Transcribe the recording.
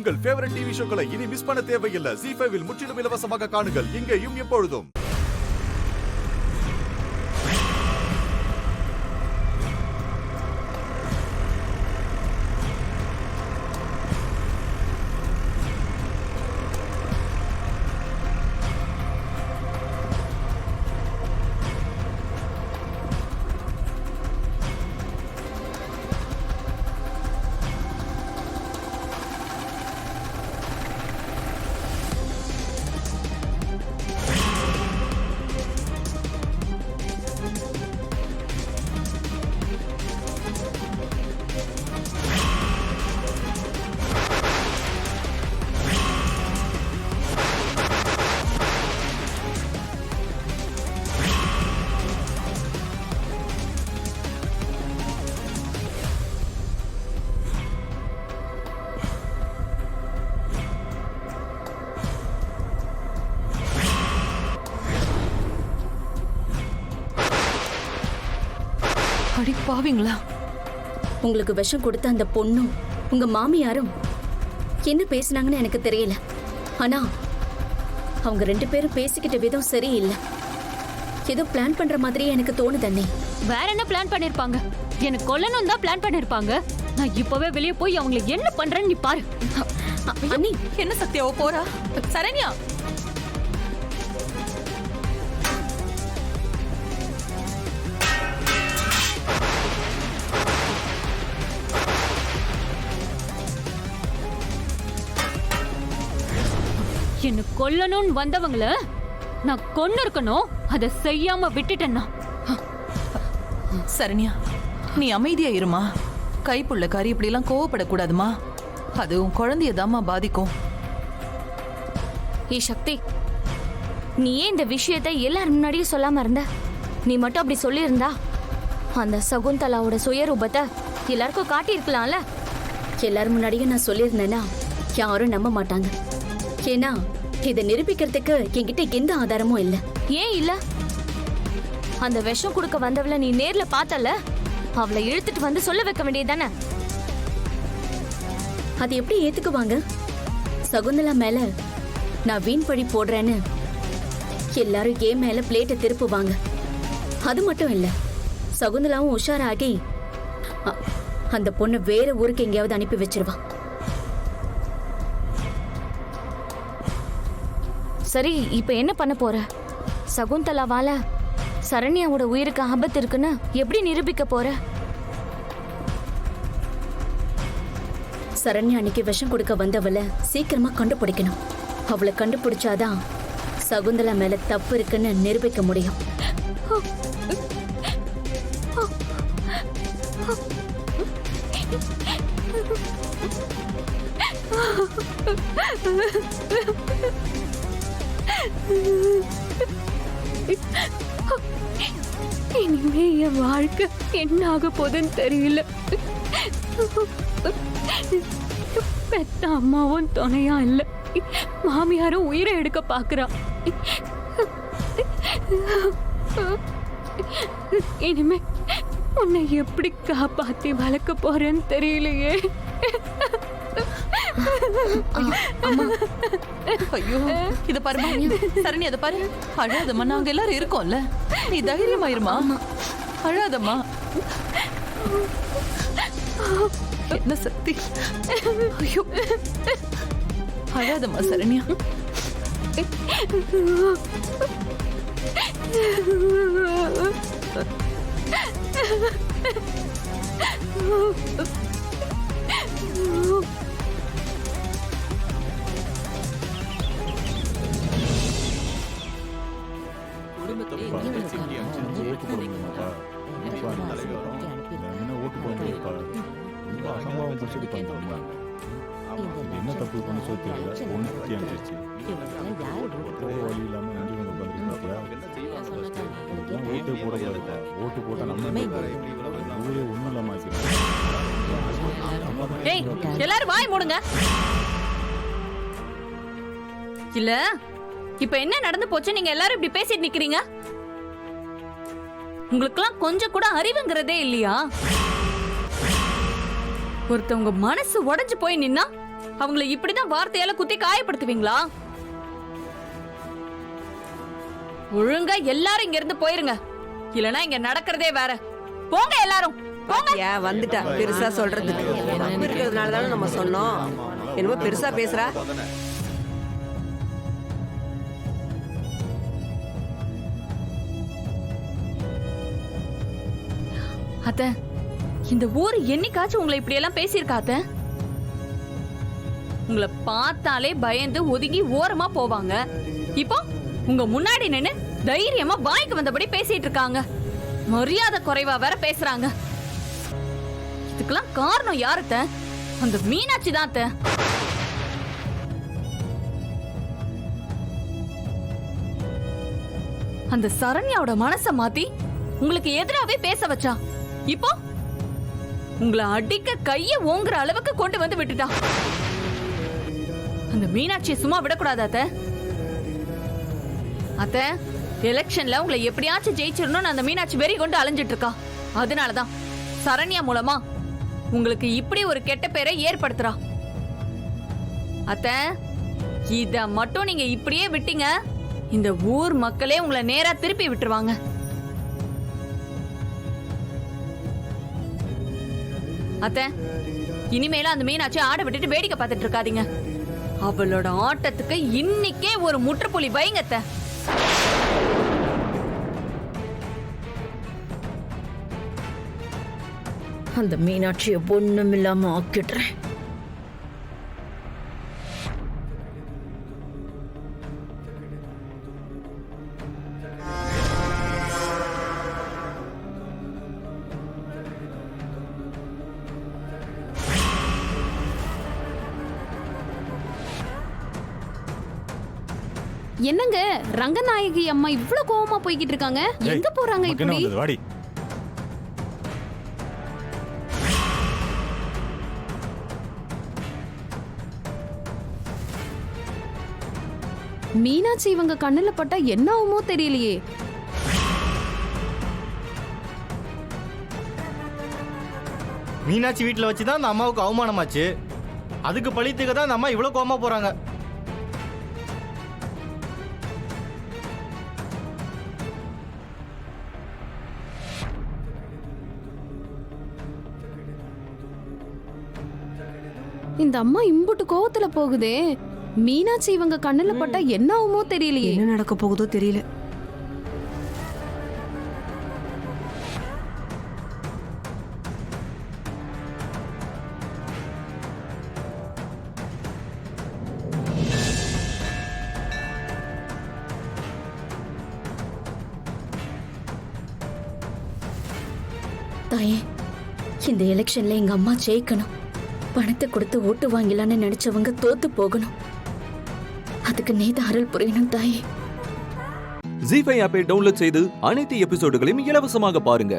உங்கள் favourite TV ஷோக்களை இனி miss பண்ண தேவையில்லை. ZEE5 இல் முற்றிலும் இலவசமாக காணுங்கள். இங்கேயும் எப்பொழுதும். அடி பாவீங்களா, உங்களுக்கு விஷம் கொடுத்த அந்த பொண்ணும் உங்க மாமியாரும் என்ன பேசினாங்கன்னு எனக்கு தெரியல. ஆனா அவங்க 2 பேரும் பேசிக்கிட்ட விதம் சரியில்லை. ஏதோ பிளான் பண்ற மாதிரியே எனக்கு தோணுது அண்ணே. வேற என்ன பிளான் பண்ணிருப்பாங்க? எனக்கு கொல்லணும் தான் பிளான் பண்ணிருப்பாங்க. நான் இப்பவே வெளியே போய் அவங்களை என்ன பண்றேன்னு நீ பாரு. அண்ணி, என்ன சத்யாவோ போறா? சரண்யா, என்ன கொல்லணும்னு வந்தவங்கள நான் கொன்னு இருக்கணும். அதை செய்யாம விட்டுட்டேன்னா. சரண்யா, நீ அமைதியா இருமா. கைப்புள்ள காரி இப்படி எல்லாம் கோவப்படக்கூடாதுமா. அது உன் குழந்தையதாம்மா பாதிக்கும். ஏ சக்தி, நீ ஏன் இந்த விஷயத்தை எல்லாரும் முன்னாடியும் சொல்லாம இருந்த? நீ மட்டும் அப்படி சொல்லியிருந்தா அந்த சகுந்தலாவோட சுயரூபத்தை எல்லாருக்கும் காட்டியிருக்கலாம்ல. எல்லாரும் முன்னாடியும் நான் சொல்லியிருந்தேன்னா யாரும் நம்ப மாட்டாங்க. ஏன்னா இதை நிரூபிக்கிறதுக்கு என்கிட்ட எந்த ஆதாரமும் இல்லை. ஏன் இல்ல? அந்த விஷம் கொடுக்க வந்தவளை நீ நேர்ல பார்த்தல, அவளை இழுத்துட்டு வந்து சொல்ல வைக்க வேண்டியதானே? அது எப்படி ஏத்துக்குவாங்க? சகுந்தலா மேல நான் வீண் பழி போடுறேன்னு எல்லாரும் ஏன் மேல பிளேட்டை திருப்புவாங்க. அது மட்டும் இல்ல, சகுந்தலாவும் உஷாராகி அந்த பொண்ணு வேற ஊருக்கு எங்கேயாவது அனுப்பி வச்சிருவா. சரி, இப்ப என்ன பண்ண போற? சகுந்தலாவால சரண்யாவோட உயிருக்கு ஆபத்து இருக்குன்னு எப்படி நிரூபிக்க போற? சரண்யா அன்னைக்கு விஷம் கொடுக்க வந்தவளை சீக்கிரமா கண்டுபிடிக்கணும். அவளை கண்டுபிடிச்சாதான் சகுந்தலா மேல தப்பு இருக்குன்னு நிரூபிக்க முடியும். இனிமே என் வாழ்க்கை என்ன ஆக போதுன்னு தெரியல. பெத்த அம்மாவும் துணையா இல்ல, மாமியாரும் உயிரை எடுக்க பாக்குறா. இனிமே உன்னை எப்படி காப்பாத்தி வளர்க்க போறேன்னு தெரியலையே. ஐயோ, இத பாருமா சரண்யா, இத பாரு. அழாதம்மா, நாங்க எல்லாரும் இருக்கோம்ல. நீ தைரியமாயிருமா. அழாதம்மா. என்ன சக்தி. ஐயோ, அழாதம்மா சரண்யா. என்ன தப்பு பண்ண சொல்லி தெரியல. ஒன்று பற்றி அனுப்பிச்சு வழி இல்லாமல் நன்றி ஓட்டு போடக்கூடாது. ஓட்டு போட்டால் நம்ம ஊரே ஒன்றும் இல்லாமல் ஏய், எல்லாரும் வாய் மூடுங்க. இல்ல, இப்ப என்ன நடந்து போச்சு? நீங்க எல்லாரும் இப்படி பேசிட்டு நிக்கிறீங்க. உங்களுக்கெல்லாம் கொஞ்சம் கூட அறிவுங்கிறதே இல்லையா? ஒருத்தவங்க மனசு உடைஞ்சு போய் நின்னா அவங்கள இப்படிதான் வார்த்தையால குத்தி காயப்படுத்துவீங்களா? ஒழுங்கா எல்லாரும் இங்க இருந்து போயிருங்க, இல்லனா இங்க நடக்கிறதே வேற. போங்க எல்லாரும் போங்க. ஏன் வந்துட்டா பெருசா சொல்றதுக்கு? தப்பு இருக்கிறதுனால தானே நம்ம சொன்னோம். என்னமோ பெருசா பேசுறா. அத்தை, இந்த ஊர் என்னைக்காச்சும் உங்களை இப்படி எல்லாம் பேசியிருக்கா அத்தை? உங்களை பார்த்தாலே பயந்து ஒதுங்கி ஓரமா போவாங்க. இப்போ உங்க முன்னாடி நின்னு தைரியமா வாய்க்கு வந்தபடி பேசிட்டு இருக்காங்க. மரியாதை குறைவா வேற பேசுறாங்க. இதுக்கெல்லாம் காரணம் யாரு அத்தை? அந்த மீனாட்சி தான் அத்தை. அந்த சரண்யாவோட மனச மாத்தி உங்களுக்கு எதிராவே பேச வச்சா. இப்போ உங்களை அடிக்க கைய ஓங்குற அளவுக்கு கொண்டு வந்து விட்டுட்டா. அந்த மீனாட்சியை சும்மா விடக்கூடாது அத்தை. அத்தை, எலெக்ஷன்ல உங்களை எப்படியாச்சும் ஜெயிச்சிடணும்னு அந்த மீனாட்சி வெறி கொண்டு அலைஞ்சிட்டு இருக்கா. அதனாலதான் சரண்யா மூலமா உங்களுக்கு இப்படி ஒரு கெட்ட பேரை ஏற்படுத்துறா. அத்தை, இத மட்டும் நீங்க இப்படியே விட்டீங்க, இந்த ஊர் மக்களே உங்களை நேரா திருப்பி விட்டுருவாங்க. அத்தை, இனிமேல அந்த மீனாட்சி ஆட விட்டுட்டு வேடிக்கை பார்த்துட்டு இருக்காதீங்க. அவளோட ஆட்டத்துக்கு இன்னைக்கே ஒரு முற்றுப்புள்ளி வைங்க அத்தை. அந்த மீனாட்சியை ஒண்ணும் இல்லாம ஆக்கிடுறேன். என்னங்க ரங்கநாயகி அம்மா இவ்ளோ கோவமா போய்கிட்டு இருக்காங்க? எங்க போறாங்க இப்படி? வாடி. மீனாட்சி இவங்க கண்ணுல பட்டா என்ன ஆகுமோ தெரியலையே. மீனாட்சி வீட்டுல வச்சுதான் அந்த அம்மாவுக்கு அவமானமாச்சு. அதுக்கு பழித்துக்க தான் அந்த அம்மா இவ்வளவு கோவமா போறாங்க. இந்த அம்மா இம்புட்டு கோவத்துல போகுதே. மீனாட்சி இவங்க கண்ணுல பட்டா என்ன ஆகுமோ தெரியலையே. என்ன நடக்க போகுதோ தெரியல. தாயே, இந்த எலெக்ஷன்ல எங்க அம்மா ஜெயிக்கணும். பணத்தை கொடுத்து ஓட்டு வாங்கலான்னு நினைச்சவங்க தோத்து போகணும். அதுக்கு நீதான் அருள் புரியணும் தாயே. ஜீ5 ஆப்பை டவுன்லோட் செய்து அனைத்து எபிசோடுகளையும் இலவசமாக பாருங்க.